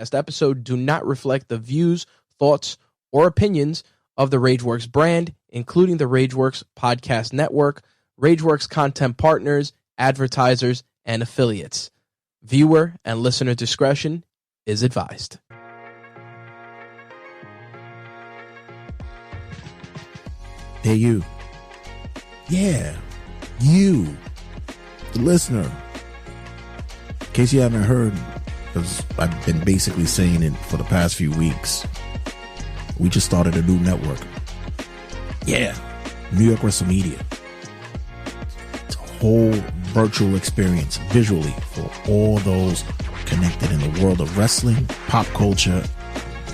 This episode do not reflect the views, thoughts, or opinions of the Rageworks brand, including the Rageworks Podcast Network, Rageworks content partners, advertisers, and affiliates. Viewer and listener discretion is advised. Hey, you. Yeah, you, the listener. In case you haven't heard, because I've been basically saying it for the past few weeks, we just started a new network. Yeah, New York Wrestle Media. It's a whole virtual experience visually for all those connected in the world of wrestling, pop culture,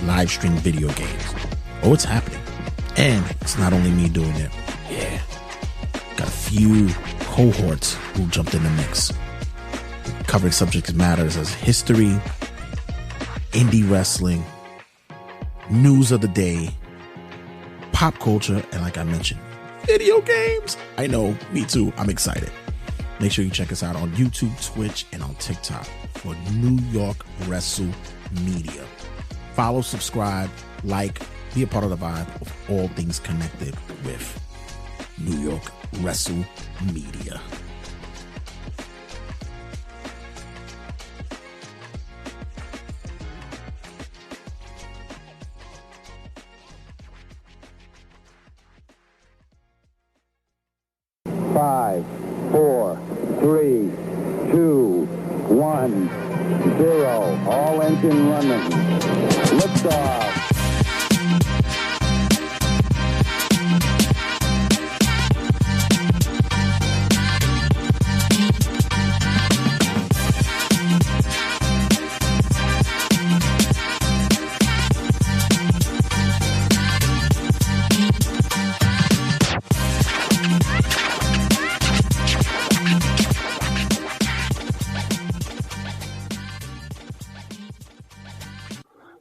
live stream video games. Oh, it's happening. And it's not only me doing it. Yeah. Got a few cohorts who jumped in the mix. Covering subject matters as history, indie wrestling, news of the day, pop culture, and like I mentioned, video games. I know, me too. I'm excited. Make sure you check us out on YouTube, Twitch, and on TikTok for New York Wrestle Media. Follow, subscribe, like, be a part of the vibe of all things connected with New York Wrestle Media. Five, 4, 3, 2, 1, 0. All engine running. Liftoff.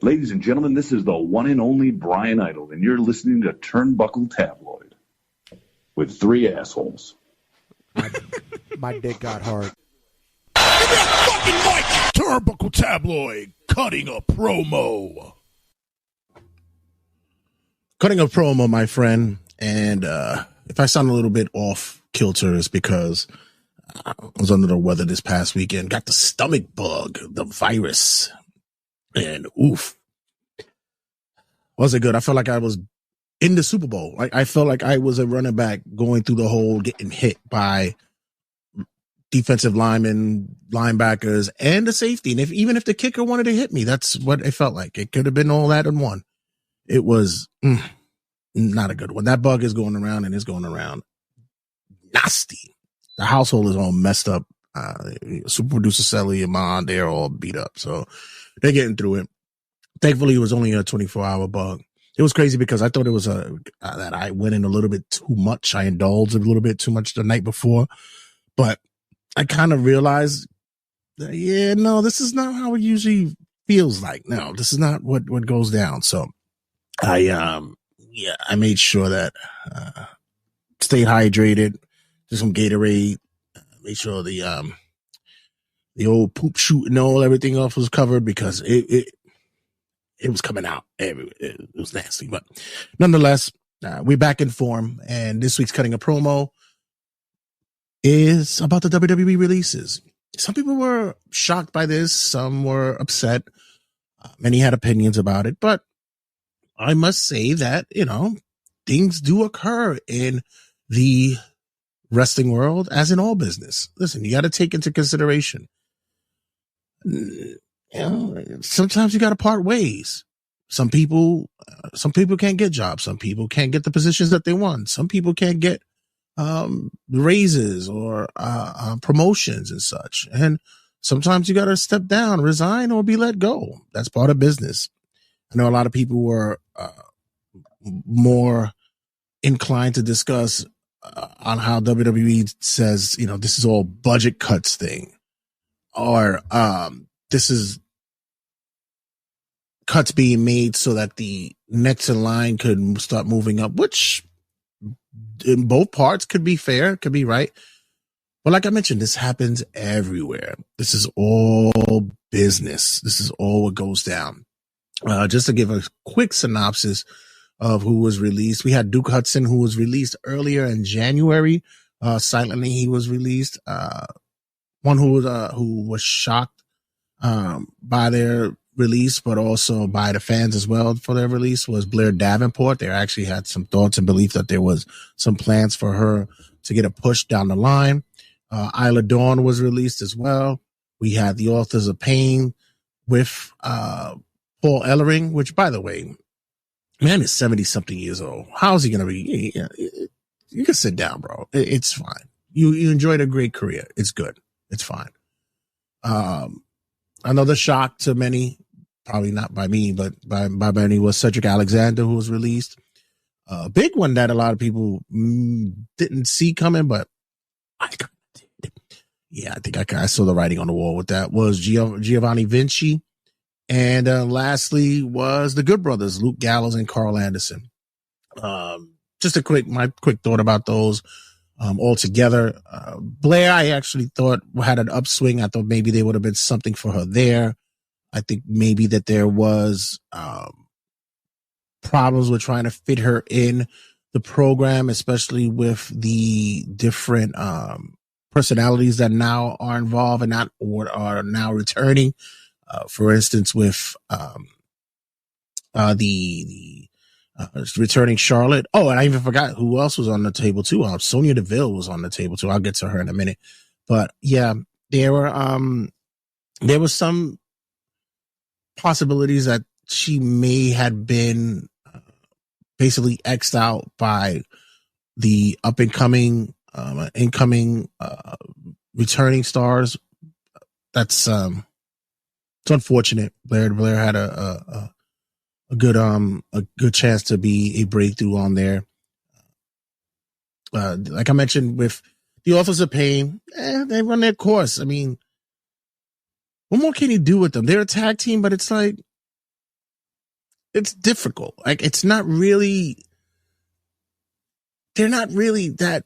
Ladies and gentlemen, this is the one and only Brian Idle, and you're listening to Turnbuckle Tabloid with three assholes. My dick got hard. Give me a fucking mic! Turnbuckle Tabloid, cutting a promo. Cutting a promo, my friend, and if I sound a little bit off kilter, it's because I was under the weather this past weekend, got the stomach bug, the virus. And oof, was it good? I felt like I was in the Super Bowl. I felt like I was a running back going through the hole, getting hit by defensive linemen, linebackers, and the safety. And even if the kicker wanted to hit me, that's what it felt like. It could have been all that in one. It was not a good one. That bug is going around and it's going around nasty. The household is all messed up. Super producer Sally and Ma, they're all beat up. So they're getting through it. Thankfully, it was only a 24-hour bug. It was crazy because I thought it was that I went in a little bit too much. I indulged a little bit too much the night before, but I kind of realized that, yeah, no, this is not how it usually feels like. No, this is not what goes down. So I made sure that, stayed hydrated, did some Gatorade, made sure the old poop chute and everything else was covered because it was coming out everywhere. It was nasty, but nonetheless, we're back in form. And this week's Cutting a Promo is about the WWE releases. Some people were shocked by this. Some were upset. Many had opinions about it, but I must say that, things do occur in the wrestling world as in all business. Listen, you got to take into consideration, sometimes you got to part ways. Some people can't get jobs. Some people can't get the positions that they want. Some people can't get raises or promotions and such. And sometimes you got to step down, resign, or be let go. That's part of business. I know a lot of people were more inclined to discuss on how WWE says, this is all budget cuts thing, or this is cuts being made so that the next in line could start moving up, which in both parts could be fair, could be right. But like I mentioned, this happens everywhere. This is all business. This is all what goes down. Just to give a quick synopsis of who was released, we had Duke Hudson, who was released earlier in January. Silently, he was released. One who was shocked by their release, but also by the fans as well for their release, was Blair Davenport. They actually had some thoughts and belief that there was some plans for her to get a push down the line. Isla Dawn was released as well. We had the Authors of Pain with Paul Ellering, which, by the way, man is 70-something years old. How is he going to be? You can sit down, bro. It's fine. You enjoyed a great career. It's good. It's fine. Another shock to many, probably not by me, but by many, was Cedric Alexander, who was released. A big one that a lot of people didn't see coming, but I did. Yeah, I think I saw the writing on the wall with that, was Giovanni Vinci. And lastly was the Good Brothers, Luke Gallows and Carl Anderson. Just my quick thought about those altogether. Blair, I actually thought had an upswing. I thought maybe there would have been something for her there. I think maybe that there was problems with trying to fit her in the program, especially with the different personalities that now are involved and not or are now returning. For instance, with the returning Charlotte. Oh, and I even forgot who else was on the table too. Sonya Deville was on the table too. I'll get to her in a minute. But yeah, there was some possibilities that she may have been basically X'd out by the up and coming, incoming, returning stars. That's it's unfortunate. Blair had a good chance to be a breakthrough on there. Like I mentioned with the Authors of Pain, they run their course. I mean, what more can you do with them? They're a tag team, but it's like, it's difficult. Like, it's not really, they're not really that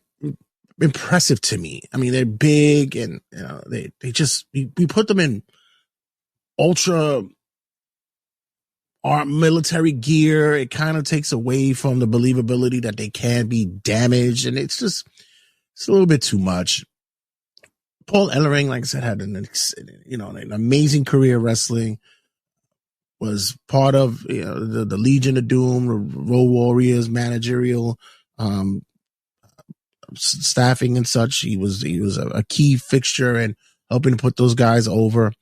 impressive to me. I mean, they're big and, you know, they just, we put them in ultra armed military gear. It kind of takes away from the believability that they can be damaged. And it's a little bit too much. Paul Ellering, like I said, had an amazing career wrestling. Was part of the Legion of Doom, the Road Warriors, managerial staffing and such. He was a key fixture in helping to put those guys over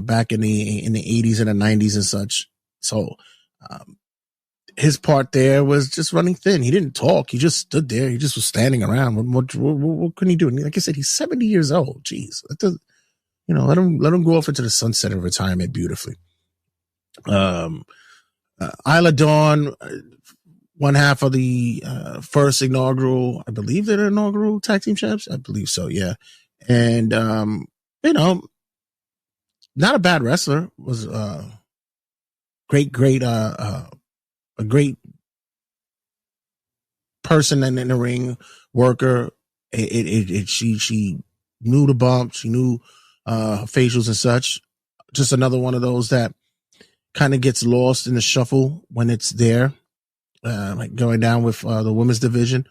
back in the 80s and the 90s and such. So his part there was just running thin. He didn't talk. He just stood there. He just was standing around. What couldn't he do? And like I said, he's 70 years old. Jeez, let him go off into the sunset of retirement beautifully. Isla Dawn, one half of the first inaugural, I believe they're inaugural tag team champs. I believe so, yeah. And not a bad wrestler. Was a great person in the ring, worker. She knew the bump. She knew facials and such. Just another one of those that kind of gets lost in the shuffle when it's there, like going down with the women's division.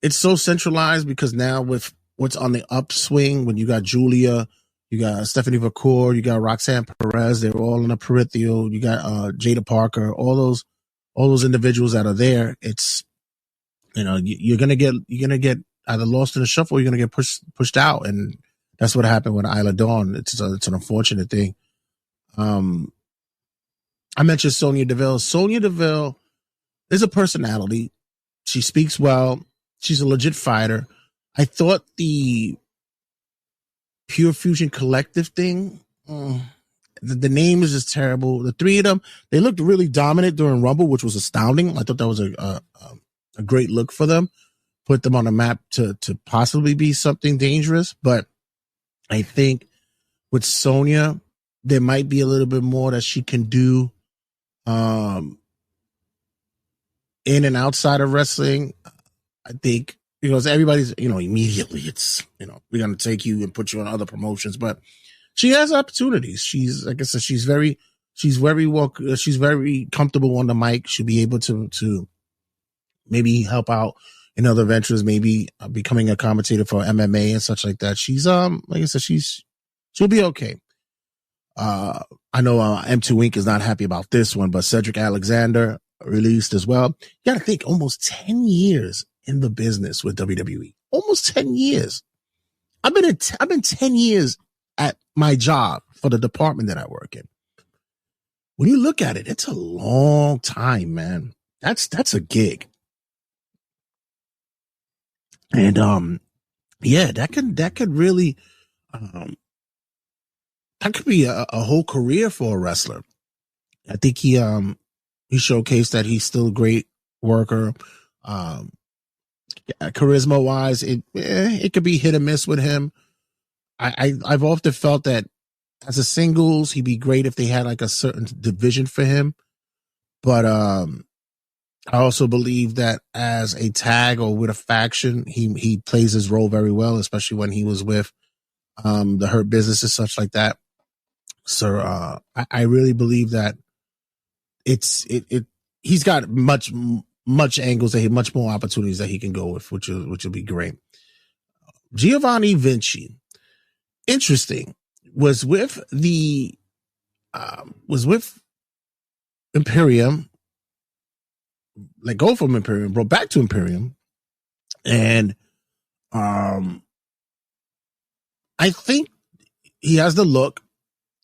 It's so centralized because now with what's on the upswing, when you got Julia, you got Stephanie Vacour, you got Roxanne Perez, they're all in the peripheral. You got Jada Parker, all those individuals that are there. It's, you're gonna get either lost in the shuffle, or you're gonna get pushed out, and that's what happened with Isla Dawn. It's an unfortunate thing. I mentioned Sonya Deville. Sonya Deville is a personality. She speaks well. She's a legit fighter. I thought the Pure Fusion Collective thing, the name is just terrible. The three of them, they looked really dominant during Rumble, which was astounding. I thought that was a great look for them. Put them on the map to possibly be something dangerous. But I think with Sonya, there might be a little bit more that she can do in and outside of wrestling. I think because everybody's, immediately it's, we're going to take you and put you on other promotions, but she has opportunities. She's, like I said, she's very comfortable on the mic. She'll be able to maybe help out in other ventures, maybe becoming a commentator for MMA and such like that. She's, like I said, she'll be okay. I know M2 Inc. is not happy about this one, but Cedric Alexander released as well. You got to think, almost 10 years in the business with WWE. Almost 10 years. I've been 10 years at my job for the department that I work in. When you look at it, it's a long time, man. That's a gig. And yeah, that could really that could be a whole career for a wrestler. I think he showcased that he's still a great worker. Charisma wise, it could be hit or miss with him. I've often felt that as a singles, he'd be great if they had like a certain division for him. But I also believe that as a tag or with a faction, he plays his role very well, especially when he was with the Hurt Business and such like that. So I really believe that he's got much angles, much more opportunities that he can go with, which will be great. Giovanni Vinci, interesting, was with Imperium, let go from Imperium, brought back to Imperium, and I think he has the look.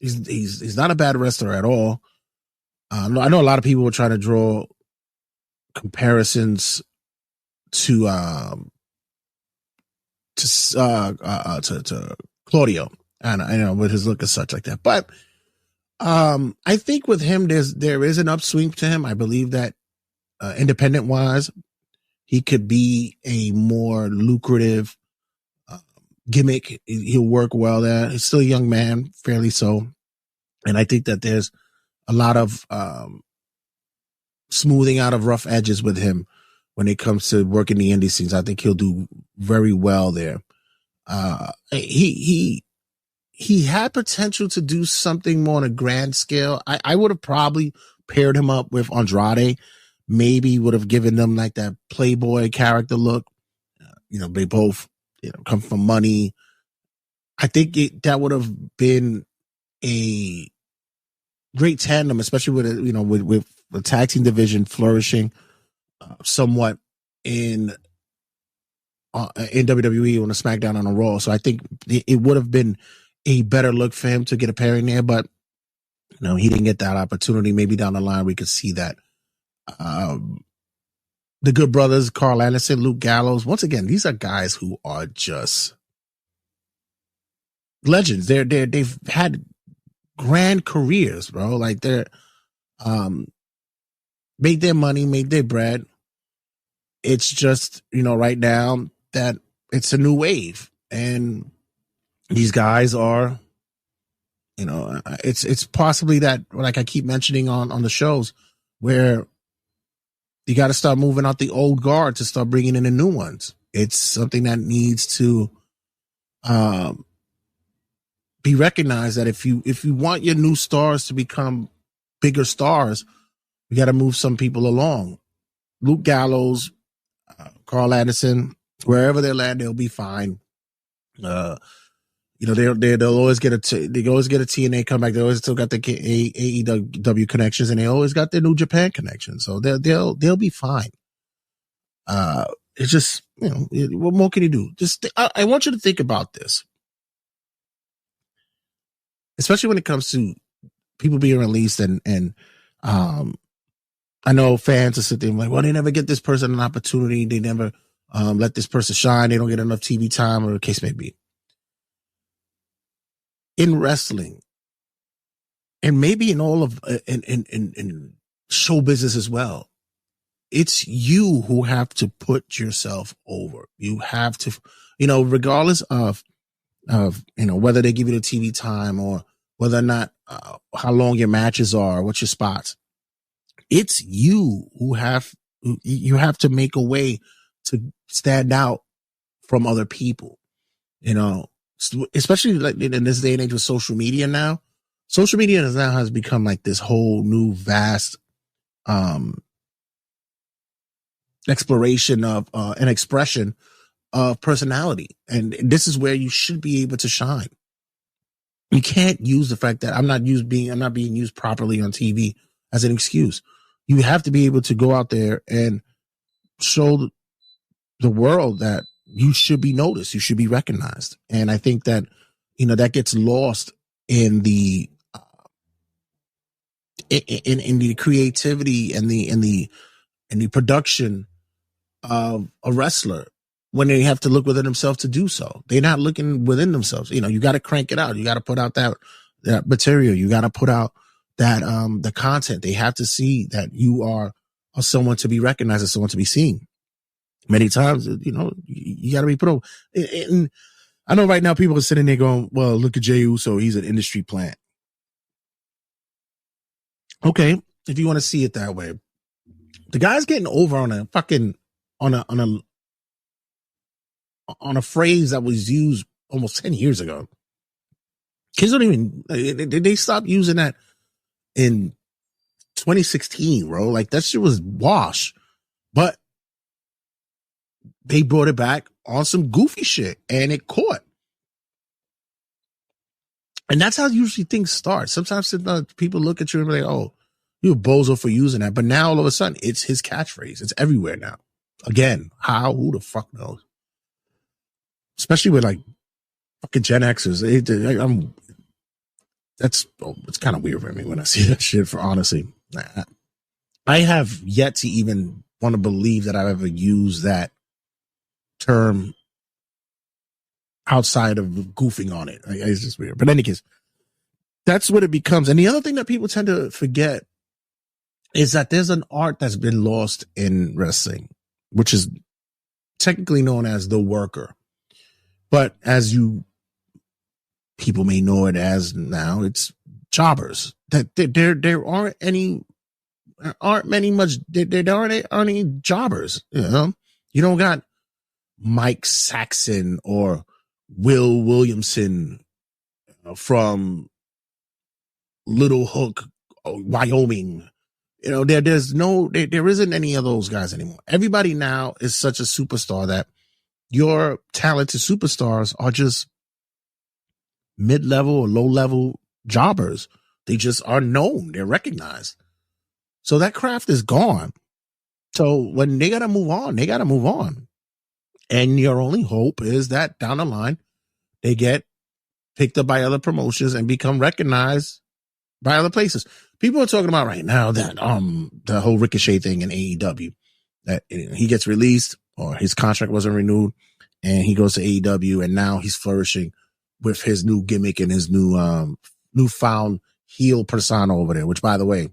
He's not a bad wrestler at all. I know a lot of people were trying to draw comparisons to Claudio, and I know with his look and such like that. But I think with him, there is an upswing to him. I believe that independent wise, he could be a more lucrative gimmick. He'll work well there. He's still a young man, fairly so. And I think that there's a lot of smoothing out of rough edges with him when it comes to working the indie scenes. I think he'll do very well there. He had potential to do something more on a grand scale. I would have probably paired him up with Andrade. Maybe would have given them like that Playboy character look. They both come from money. I think that would have been a great tandem, especially with the tag team division flourishing somewhat in WWE on a SmackDown on a Raw. So I think it would have been a better look for him to get a pairing there, but he didn't get that opportunity. Maybe down the line we could see that. The Good Brothers, Carl Anderson, Luke Gallows. Once again, these are guys who are just legends. They've had grand careers, bro. Like they're made their money, made their bread. It's just, right now that it's a new wave, and these guys are, it's possibly that, like I keep mentioning on the shows, where you got to start moving out the old guard to start bringing in the new ones. It's something that needs to be recognized, that if you want your new stars to become bigger stars, you got to move some people along. Luke Gallows, Carl Anderson, wherever they land, they'll be fine. They'll always get a TNA comeback. They always still got the AEW connections, and they always got their New Japan connection. So they'll be fine. It's just, what more can you do? I want you to think about this, especially when it comes to people being released, and I know fans are sitting there like, well, they never get this person an opportunity. They never let this person shine. They don't get enough TV time, or the case may be. In wrestling, and maybe in all of in show business as well, it's you who have to put yourself over. You have to, regardless of whether they give you the TV time or whether or not how long your matches are, what's your spots. It's you who you have to make a way to stand out from other people, especially like in this day and age with social media now. Social media has become like this whole new vast exploration of an expression of personality. And this is where you should be able to shine. You can't use the fact that I'm not being used properly on TV as an excuse. You have to be able to go out there and show the world that you should be noticed. You should be recognized. And I think that, that gets lost in the, in the creativity and the production of a wrestler when they have to look within themselves to do so. They're not looking within themselves. You got to crank it out. You got to put out that material. You got to put out that, the content. They have to see that you are someone to be recognized, as someone to be seen. Many times, you got to be put over. And I know right now people are sitting there going, well, look at Jey Uso. He's an industry plant. Okay. If you want to see it that way, the guy's getting over on a fucking, on a phrase that was used almost 10 years ago. Kids don't even, they stopped using that in 2016, bro. Like that shit was wash, but they brought it back on some goofy shit and it caught. And that's how usually things start. Sometimes people look at you and be like, oh, you're a bozo for using that. But now all of a sudden it's his catchphrase. It's everywhere now. Again, how? Who the fuck knows? Especially with like fucking Gen Xers. It's kind of weird for me when I see that shit, for honestly. I have yet to even want to believe that I've ever used that term outside of goofing on it. It's just weird. But in any case, that's what it becomes. And the other thing that people tend to forget is that there's an art that's been lost in wrestling, which is technically known as the worker. But as people may know it as now, it's jobbers. That there aren't any jobbers. You don't got Mike Saxon or Will Williamson from Little Hook, Wyoming. There isn't any of those guys anymore. Everybody now is such a superstar that your talented superstars are just mid-level or low-level jobbers. They just are known. They're recognized. So that craft is gone. So when they got to move on, they got to move on. And your only hope is that down the line, they get picked up by other promotions and become recognized by other places. People are talking about right now that the whole Ricochet thing in AEW, that he gets released or his contract wasn't renewed and he goes to AEW and now he's flourishing with his new gimmick and his newfound heel persona over there, which by the way,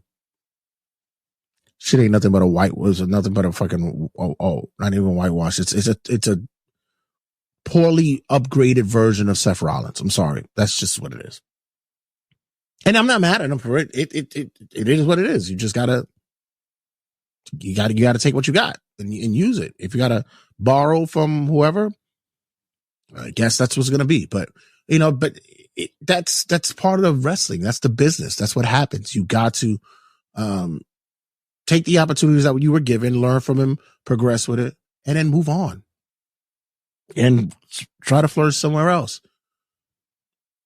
shit ain't nothing but nothing but a fucking, not even whitewash. It's a poorly upgraded version of Seth Rollins. I'm sorry. That's just what it is. And I'm not mad at him for it. It is what it is. You just gotta take what you got and use it. If you gotta borrow from whoever, I guess that's what's gonna be. But that's part of wrestling. That's the business. That's what happens. You got to take the opportunities that you were given, learn from him, progress with it, and then move on and try to flourish somewhere else.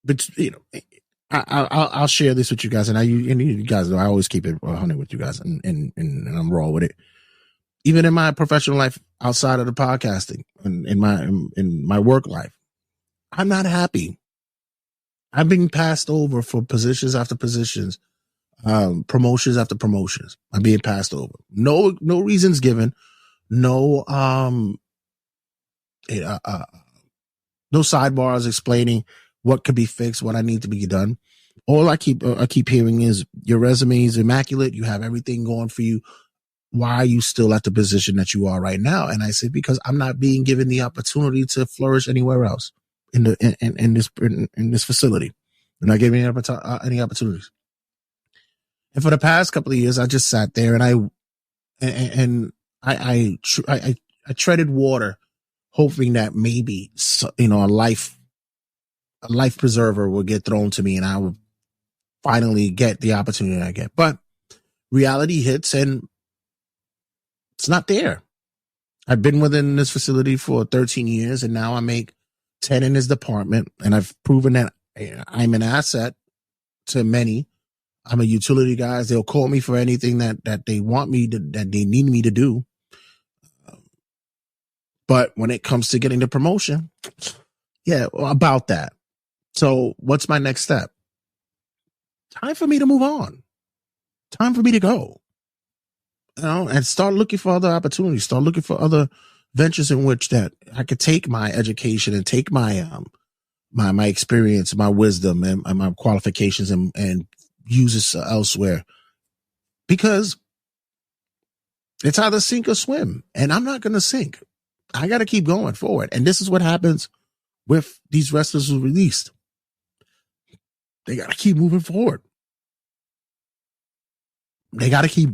But I'll share this with you guys, and you guys know I always keep it 100 with you guys, and I'm raw with it. Even in my professional life, outside of the podcasting, and in my work life, I'm not happy. I'm being passed over for positions after positions, promotions after promotions. I'm being passed over. No reasons given. No sidebars explaining what could be fixed, what I need to be done. All I keep hearing is your resume is immaculate. You have everything going for you. Why are you still at the position that you are right now? And I say, because I'm not being given the opportunity to flourish anywhere else in this facility. They're not giving me any opportunities. And for the past couple of years, I just sat there and I treaded water hoping that maybe, a life preserver will get thrown to me and I will finally get the opportunity I get. But reality hits and it's not there. I've been within this facility for 13 years and now I make 10 in this department, and I've proven that I'm an asset to many. I'm a utility guy. They'll call me for anything that they want me to, that they need me to do. But when it comes to getting the promotion, about that. So what's my next step? Time for me to move on. Time for me to go. And start looking for other opportunities. Start looking for other ventures in which that I could take my education and take my my experience, my wisdom, and my qualifications and use this elsewhere. Because it's either sink or swim, and I'm not going to sink. I got to keep going forward. And this is what happens with these wrestlers who released. They got to keep moving forward. They got to keep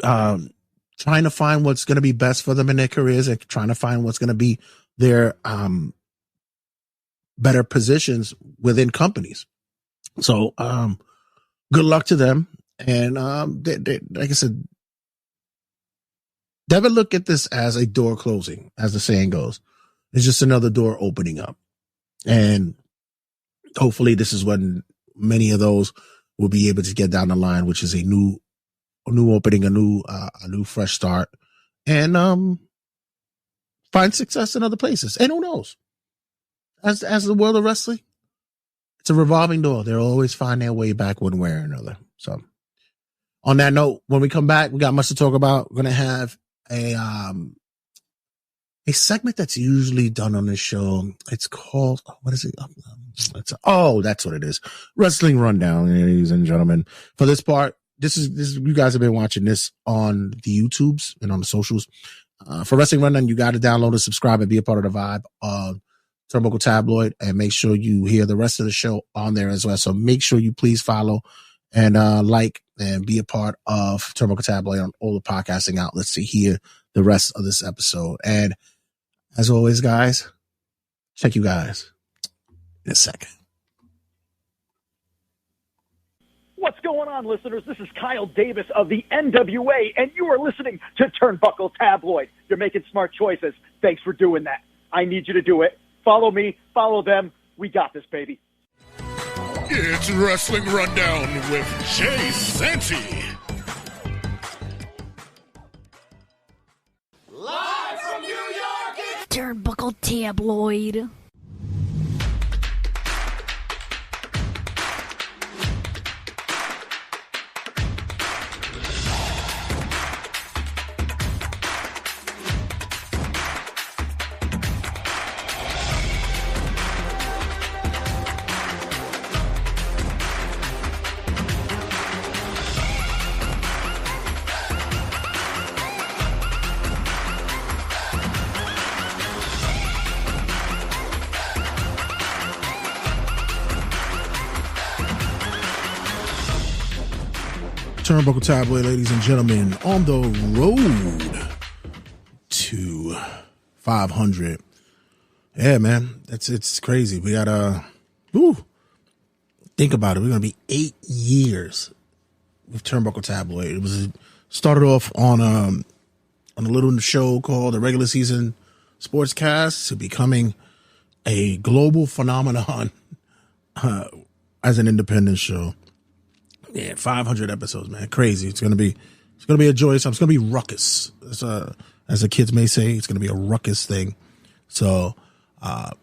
trying to find what's going to be best for them in their careers and trying to find what's going to be their better positions within companies. So good luck to them. And they, like I said, never look at this as a door closing, as the saying goes. It's just another door opening up. And hopefully this is when many of those will be able to get down the line, which is a new opening, a new fresh start, and find success in other places. And who knows? As the world of wrestling, it's a revolving door. They'll always find their way back one way or another. So on that note, when we come back, we got much to talk about. We're going to have a segment that's usually done on this show. It's called, what is it? That's what it is. Wrestling Rundown, ladies and gentlemen. For this part, this is you guys have been watching this on the YouTubes and on the socials. For Wrestling Rundown, you got to download and subscribe and be a part of the vibe of Turnbuckle Tabloid, and make sure you hear the rest of the show on there as well. So make sure you please follow and like and be a part of Turnbuckle Tabloid on all the podcasting outlets to hear the rest of this episode. And as always, guys, check you guys in a second. What's going on, listeners? This is Kyle Davis of the NWA, and you are listening to Turnbuckle Tabloid. You're making smart choices. Thanks for doing that. I need you to do it. Follow me, follow them. We got this, baby. It's Wrestling Rundown with Jay Santy. Live from New York, it's Turnbuckle Tabloid. Turnbuckle Tabloid, ladies and gentlemen, on the road to 500. Yeah, man, it's crazy. We gotta think about it. We're gonna be 8 years with Turnbuckle Tabloid. It was started off on a little show called the Regular Season Sportscast to becoming a global phenomenon as an independent show. Yeah, 500 episodes, man. Crazy. It's gonna be a joyous time. It's gonna be ruckus. As the kids may say, it's gonna be a ruckus thing. So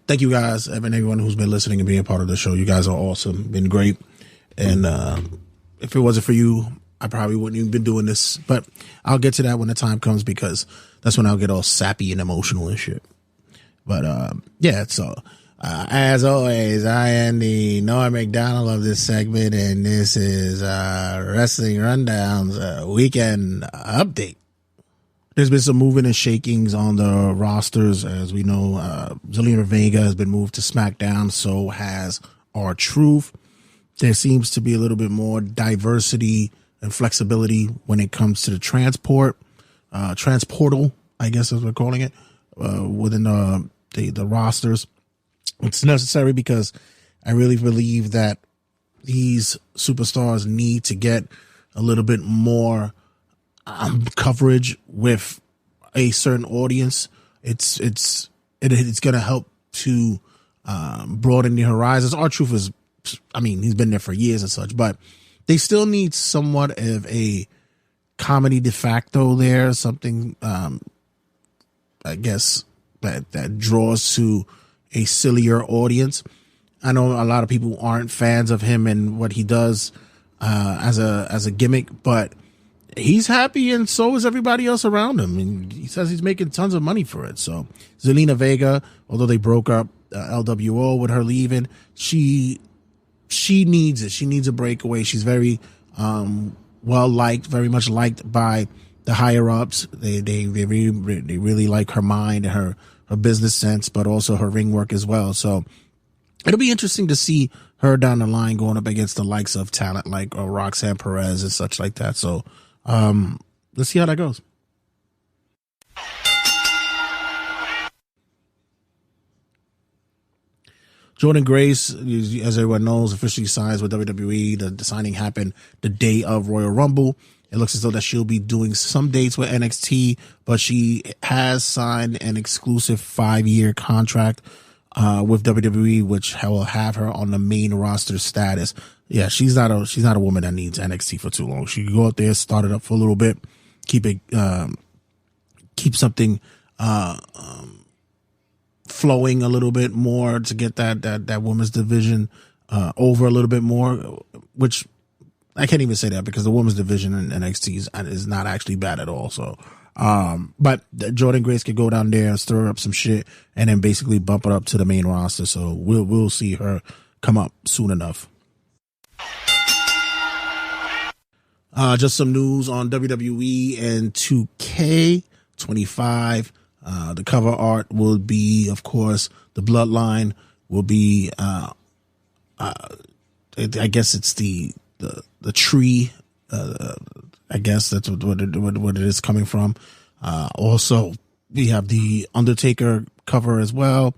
thank you guys, everyone who's been listening and being part of the show. You guys are awesome. Been great. And if it wasn't for you, I probably wouldn't even been doing this. But I'll get to that when the time comes, because that's when I'll get all sappy and emotional and shit. But so as always, I am the Noah McDonald of this segment, and this is Wrestling Rundown's weekend update. There's been some moving and shakings on the rosters. As we know, Zelina Vega has been moved to SmackDown, so has R-Truth. There seems to be a little bit more diversity and flexibility when it comes to the transportal, I guess as we're calling it, within the rosters. It's necessary because I really believe that these superstars need to get a little bit more coverage with a certain audience. It's going to help to broaden the horizons. R-Truth is, I mean, he's been there for years and such, but they still need somewhat of a comedy de facto there, something I guess that draws to a sillier audience. I know a lot of people aren't fans of him and what he does as a gimmick, but he's happy and so is everybody else around him. And he says he's making tons of money for it. So Zelina Vega, although they broke up LWO with her leaving, she needs it. She needs a breakaway. She's very well liked, very much liked by the higher ups. They really like her mind and her business sense, but also her ring work as well. So it'll be interesting to see her down the line going up against the likes of talent like Roxanne Perez and such like that. So let's see how that goes. Jordan Grace, as everyone knows, officially signs with WWE. The signing happened the day of Royal Rumble. It looks as though that she'll be doing some dates with NXT, but she has signed an exclusive 5-year contract with WWE, which will have her on the main roster status. Yeah, she's not a woman that needs NXT for too long. She can go out there, start it up for a little bit, keep something flowing a little bit more to get that women's division over a little bit more, which I can't even say that because the women's division in NXT is not actually bad at all. So, but Jordan Grace could go down there and stir up some shit and then basically bump it up to the main roster. So we'll see her come up soon enough. Just some news on WWE and 2K25. The cover art will be, of course, the Bloodline will be, I guess it's the tree. I guess that's what it is coming from. Also, we have the Undertaker cover as well.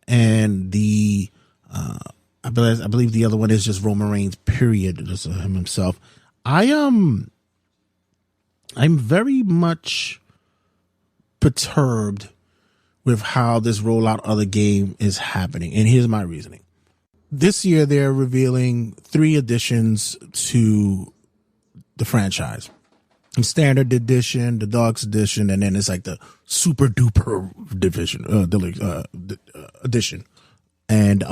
And the, I believe the other one is just Roman Reigns, period. Just him himself. I'm very much perturbed with how this rollout of the game is happening. And here's my reasoning. This year, they're revealing 3 additions to the franchise. The Standard Edition, the Deluxe Edition, and then it's like the Super Duper Edition. And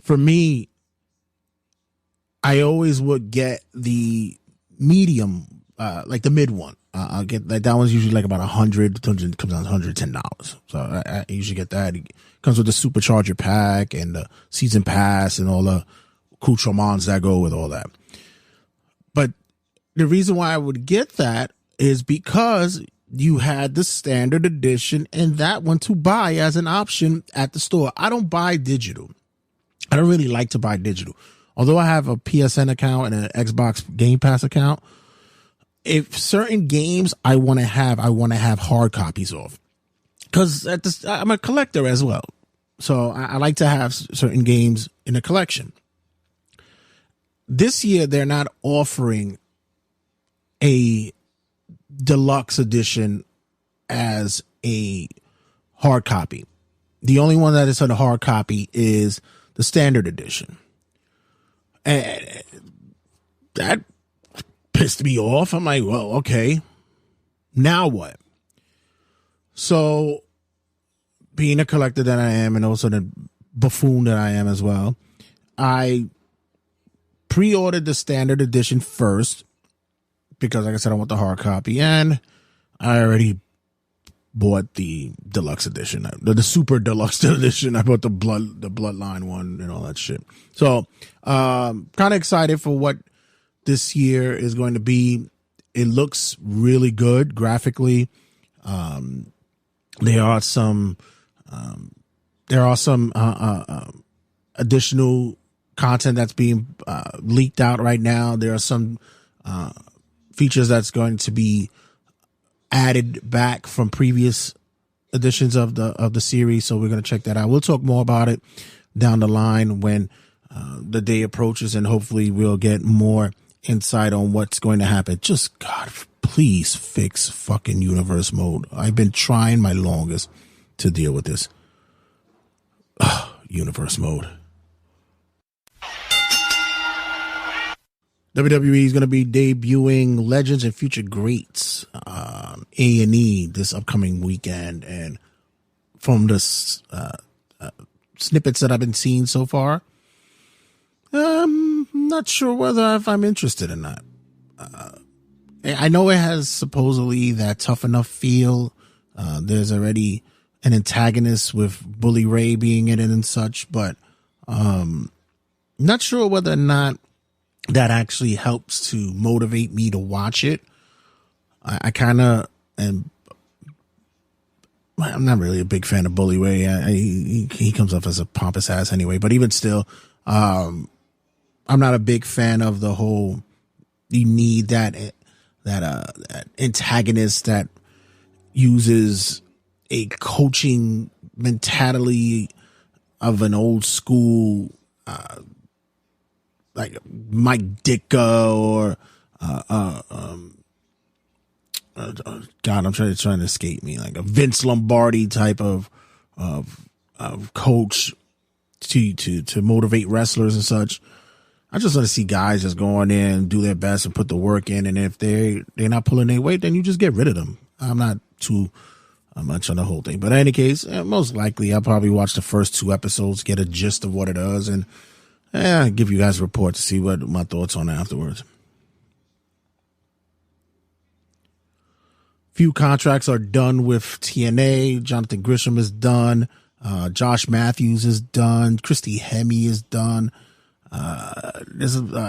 for me, I always would get the medium, like the mid one. I'll get like that one's usually like about $100, comes down to $110. So I usually get that. It comes with the Supercharger pack and the season pass and all the accoutrements that go with all that. But the reason why I would get that is because you had the Standard Edition and that one to buy as an option at the store. I don't buy digital. I don't really like to buy digital. Although I have a PSN account and an Xbox Game Pass account, if certain games I want to have hard copies of, because I'm a collector as well. So I like to have certain games in a collection. This year, they're not offering a deluxe edition as a hard copy. The only one that is on a hard copy is the Standard Edition. And that pissed me off. I'm like, well, okay, now what? So being a collector that I am and also the buffoon that I am as well, I pre-ordered the Standard Edition first because, like I said, I want the hard copy, and I already bought the Deluxe Edition, the Super Deluxe Edition. I bought the Bloodline one and all that shit. So kind of excited for what this year is going to be. It looks really good graphically. There are some additional content that's being leaked out right now. There are some features that's going to be added back from previous editions of the series, so we're going to check that out. We'll talk more about it down the line when the day approaches, and hopefully we'll get more insight on what's going to happen. Just, God, please fix fucking universe mode. I've been trying my longest to deal with this. Universe mode. WWE is going to be debuting Legends and Future Greats A&E this upcoming weekend, and from the snippets that I've been seeing so far, I'm not sure whether if I'm interested or not. I know it has supposedly that tough enough feel. There's already an antagonist with Bully Ray being in it and such, but not sure whether or not that actually helps to motivate me to watch it. I kind of am. I'm not really a big fan of Bully Ray. He comes off as a pompous ass anyway, but even still, I'm not a big fan of the whole, you need that antagonist that uses a coaching mentality of an old school, like Mike Ditka or God, I'm trying to escape me, like a Vince Lombardi type of coach to motivate wrestlers and such. I just want to see guys just go in there and do their best and put the work in, and if they're not pulling their weight, then you just get rid of them. I'm not too much on the whole thing, but in any case, most likely I'll probably watch the first 2 episodes, get a gist of what it does, and give you guys a report to see what my thoughts on it afterwards. Few contracts are done with TNA. Jonathan Grisham is done. Josh Matthews is done. Christy Hemme is done.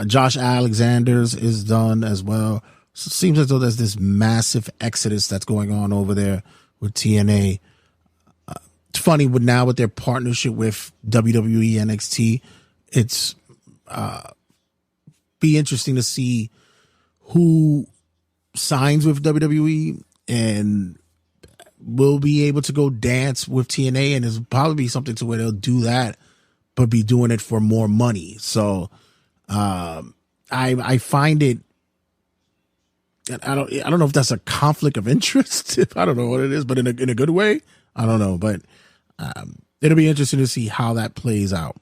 Josh Alexander's is done as well. So it seems as though there's this massive exodus that's going on over there with TNA. It's funny, but now with their partnership with WWE NXT, it's be interesting to see who signs with WWE and will be able to go dance with TNA, and it'll probably be something to where they'll do that, but be doing it for more money. So I find it, I don't know if that's a conflict of interest. I don't know what it is, but in a good way, I don't know. But it'll be interesting to see how that plays out.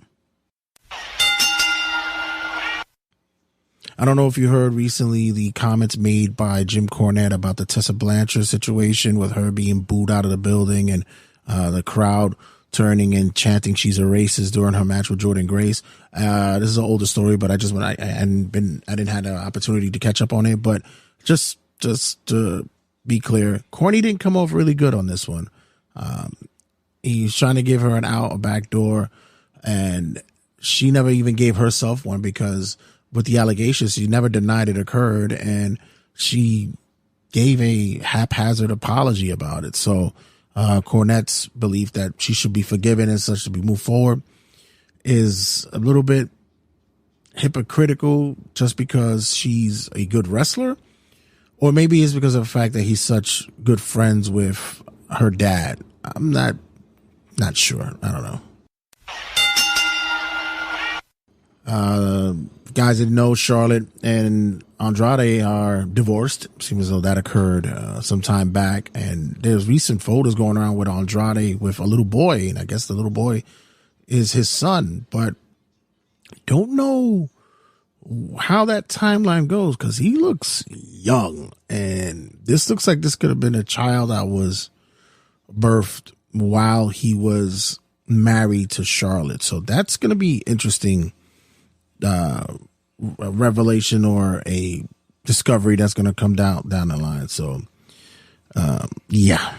I don't know if you heard recently the comments made by Jim Cornette about the Tessa Blanchard situation with her being booed out of the building and the crowd turning and chanting she's a racist during her match with Jordynne Grace. This is an older story, but I didn't have an opportunity to catch up on it. But just to be clear, Corny didn't come off really good on this one. He's trying to give her a back door, and she never even gave herself one, because with the allegations, she never denied it occurred, and she gave a haphazard apology about it. So Cornette's belief that she should be forgiven and such to be moved forward is a little bit hypocritical, just because she's a good wrestler, or maybe it's because of the fact that he's such good friends with her dad. I'm not sure. I don't know. Guys didn't know, Charlotte and Andrade are divorced. Seems as though that occurred some time back, and there's recent photos going around with Andrade with a little boy, and I guess the little boy is his son, but don't know how that timeline goes, because he looks young, and this looks like this could have been a child that was birthed while he was married to Charlotte. So that's going to be interesting. A revelation or a discovery that's going to come down the line. So, yeah.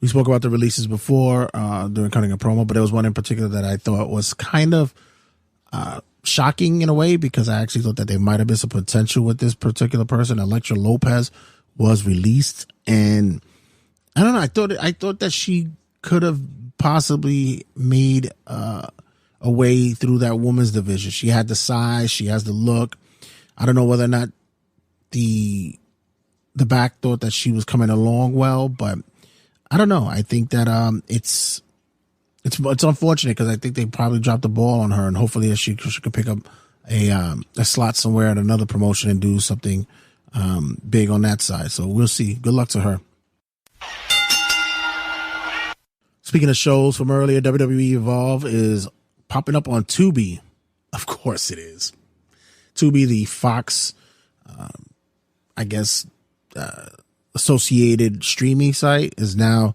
We spoke about the releases before during cutting a promo, but there was one in particular that I thought was kind of shocking in a way, because I actually thought that there might have been some potential with this particular person. Elektra Lopez was released, and I don't know. I thought that she could have possibly made a way through that women's division. She had the size, she has the look. I don't know whether or not the the back thought that she was coming along well, but I don't know. I think that it's unfortunate because I think they probably dropped the ball on her, and hopefully she could pick up a slot somewhere at another promotion and do something big on that side. So we'll see. Good luck to her. Speaking of shows from earlier, WWE Evolve is popping up on Tubi. Of course it is. Tubi, the Fox, I guess, associated streaming site, is now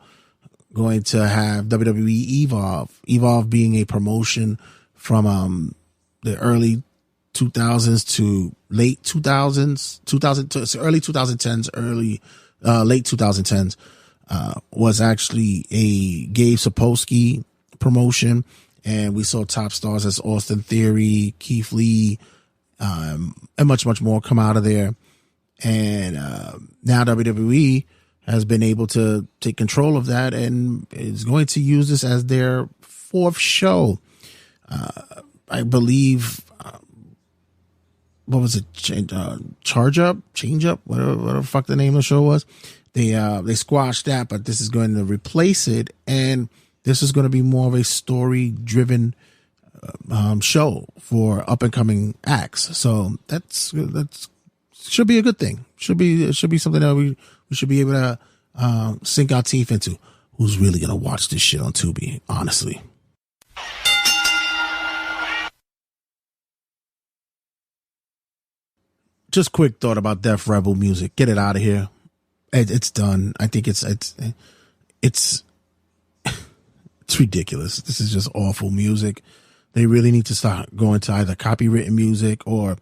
going to have WWE Evolve. Evolve being a promotion from the early 2000s to late 2000s, early 2010s, late 2010s. Was actually a Gabe Sapolsky promotion, and we saw top stars as Austin Theory, Keith Lee, and much more come out of there. And now WWE has been able to take control of that and is going to use this as their fourth show. I believe, what was it? Change up, whatever the fuck the name of the show was. They squashed that, but this is going to replace it, and this is going to be more of a story-driven show for up-and-coming acts. So that's should be a good thing. It should be something that we should be able to sink our teeth into. Who's really going to watch this shit on Tubi, honestly? Just quick thought about Def Rebel music. Get it out of here. It's done. I think it's ridiculous. This is just awful music. They really need to start going to either copywritten music or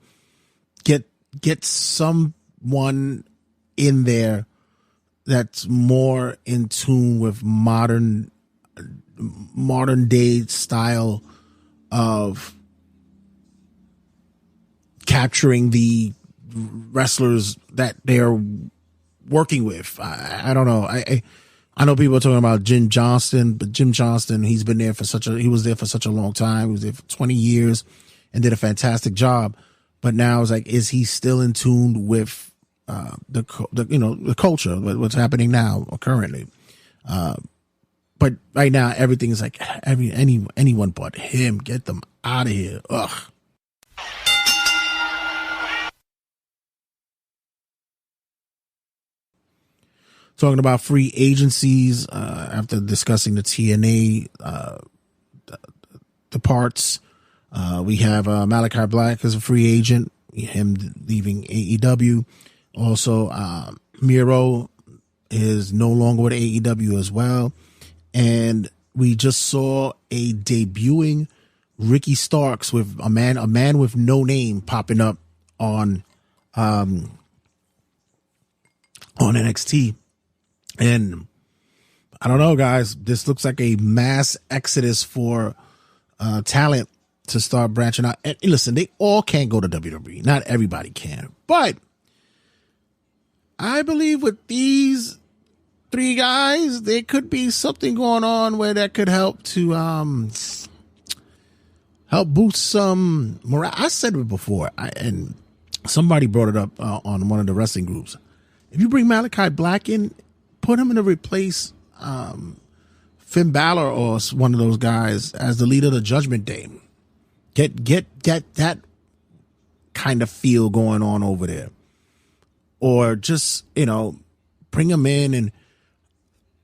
get someone in there that's more in tune with modern day style of capturing the wrestlers that they're working with. I don't know. I know people are talking about Jim Johnston, but Jim Johnston, he was there for such a long time. He was there for 20 years and did a fantastic job. But now it's like, is he still in tune with the culture, what's happening now or currently? But right now everything is like anyone but him. Get them out of here. Ugh. Talking about free agencies, after discussing the TNA the parts, we have Malachi Black as a free agent, him leaving AEW. Also, Miro is no longer with AEW as well. And we just saw a debuting Ricky Starks with a man with no name popping up on NXT. And I don't know, guys, this looks like a mass exodus for talent to start branching out. And listen, they all can't go to WWE. Not everybody can. But I believe with these three guys, there could be something going on where that could help to help boost some morale. I said it before, and somebody brought it up on one of the wrestling groups. If you bring Malachi Black in, put him in to replace Finn Balor or one of those guys as the leader of the Judgment Day. Get that kind of feel going on over there. Or just, bring him in and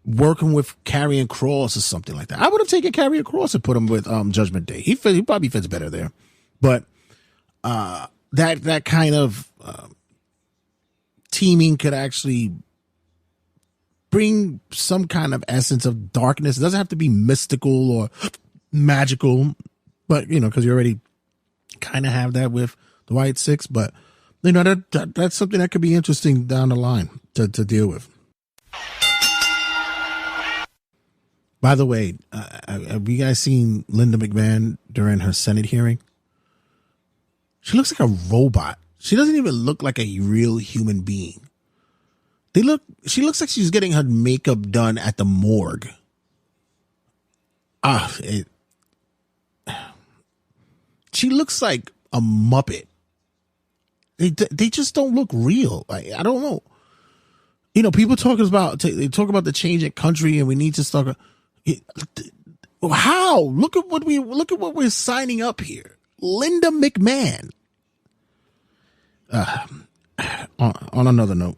work him with Karrion Kross or something like that. I would have taken Karrion Kross and put him with Judgment Day. He probably fits better there. But that kind of teaming could actually bring some kind of essence of darkness. It doesn't have to be mystical or magical, but because you already kind of have that with the White Six. But that's something that could be interesting down the line to deal with. By the way, have you guys seen Linda McMahon during her Senate hearing? She looks like a robot. She doesn't even look like a real human being. She looks like she's getting her makeup done at the morgue. She looks like a Muppet. They just don't look real. I don't know. You know, people talking about they talk about the change in country, and we need to start. How? Look at what we're signing up here. Linda McMahon. On another note,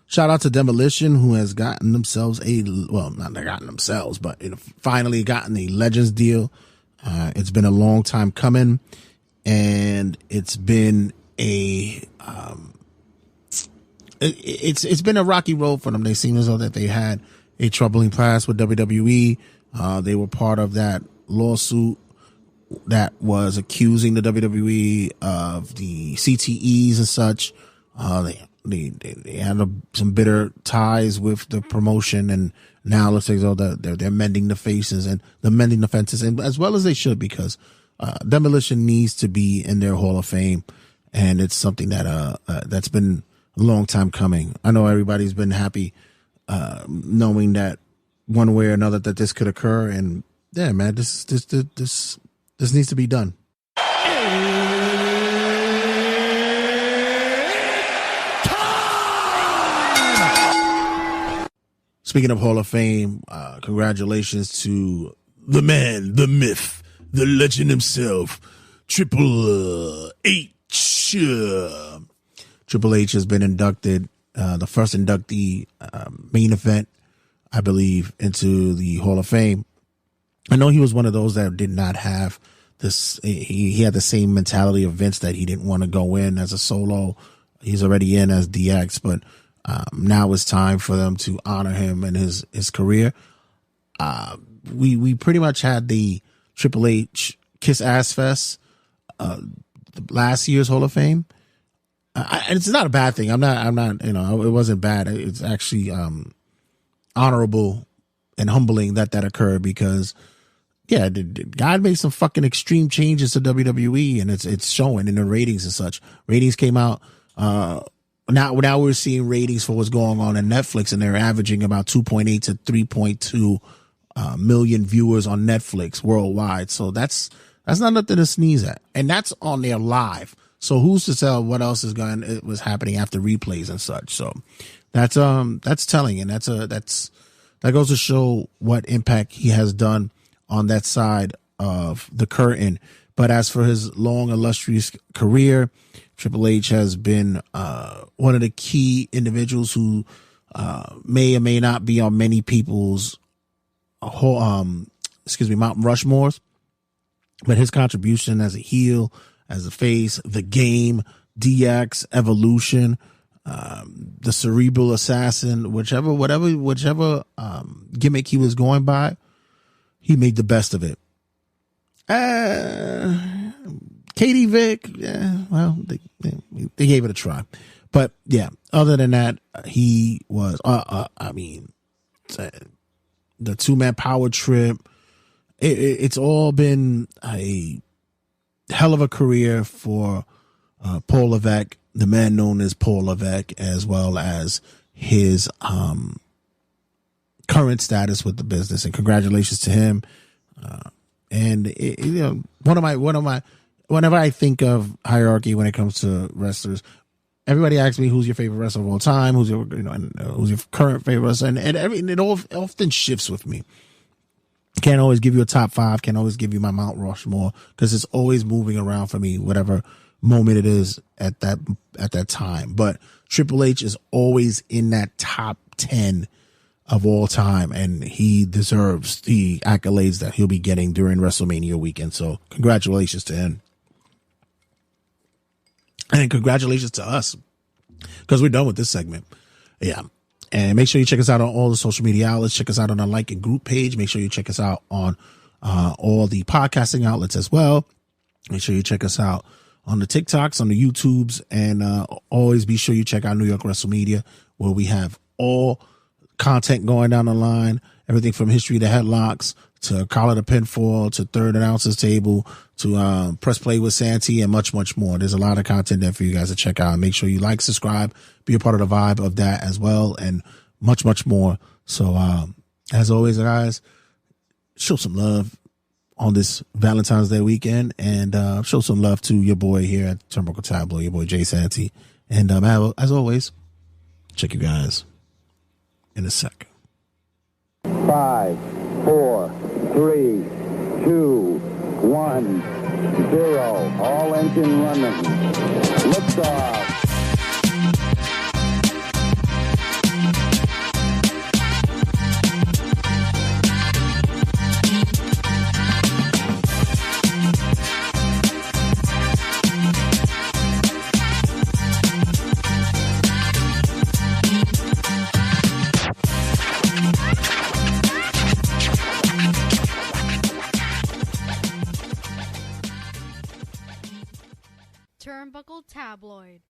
shout out to Demolition, who has gotten themselves finally gotten a Legends deal. It's been a long time coming, and it's been it's been a rocky road for them. They seem as though that they had a troubling past with WWE. They were part of that lawsuit that was accusing the WWE of the CTEs and such. They had some bitter ties with the promotion, and now it looks like they're mending the faces and mending the fences, and as well as they should, because Demolition needs to be in their Hall of Fame, and it's something that that's been a long time coming. I know everybody's been happy knowing that one way or another that this could occur, and yeah, man, this needs to be done. Speaking of Hall of Fame, congratulations to the man, the myth, the legend himself, Triple H. Triple H has been inducted, the first inductee, main event, I believe, into the Hall of Fame. I know he was one of those that did not have this. He had the same mentality of Vince, that he didn't want to go in as a solo. He's already in as DX, but now it's time for them to honor him and his career. We pretty much had the Triple H Kiss Ass Fest, last year's Hall of Fame. And it's not a bad thing. I'm not, it wasn't bad. It's actually, honorable and humbling that occurred, because yeah, God made some fucking extreme changes to WWE, and it's showing in the ratings and such. Ratings came out, now we're seeing ratings for what's going on in Netflix, and they're averaging about 2.8 to 3.2 million viewers on Netflix worldwide. So that's not nothing to sneeze at, and that's on their live. So who's to tell what else it was happening after replays and such. So that's telling, and that goes to show what impact he has done on that side of the curtain. But as for his long, illustrious career, Triple H has been one of the key individuals who may or may not be on many people's Mount Rushmores, but his contribution as a heel, as a face, the game, DX, Evolution, the Cerebral Assassin, whichever gimmick he was going by, he made the best of it. Katie Vick, well, they gave it a try. But yeah, other than that, he was, the two-man power trip. It's all been a hell of a career for Paul Levesque, the man known as Paul Levesque, as well as his current status with the business. And congratulations to him. Whenever I think of hierarchy when it comes to wrestlers, everybody asks me who's your favorite wrestler of all time, who's your current favorite wrestler, and it often shifts with me. Can't always give you a top five, can't always give you my Mount Rushmore, because it's always moving around for me, whatever moment it is at that time. But Triple H is always in that top 10 of all time, and he deserves the accolades that he'll be getting during WrestleMania weekend. So congratulations to him. And congratulations to us, because we're done with this segment. Yeah. And make sure you check us out on all the social media outlets. Check us out on our like and group page. Make sure you check us out on all the podcasting outlets as well. Make sure you check us out on the TikToks, on the YouTubes, and always be sure you check out New York WrestleMedia, where we have all content going down the line. Everything from history to headlocks, to Collar to Pinfall, to Third Announcer's Table, to Press Play with Santee, and much, much more. There's a lot of content there for you guys to check out. Make sure you like, subscribe, be a part of the vibe of that as well, and much, much more. So, as always, guys, show some love on this Valentine's Day weekend, and show some love to your boy here at Turnbuckle Tabloid, your boy Jay Santee, And as always, check you guys in a sec. 5, 4, 3, 2, 1, 0. All engine running. Liftoff. Turnbuckle Tabloid.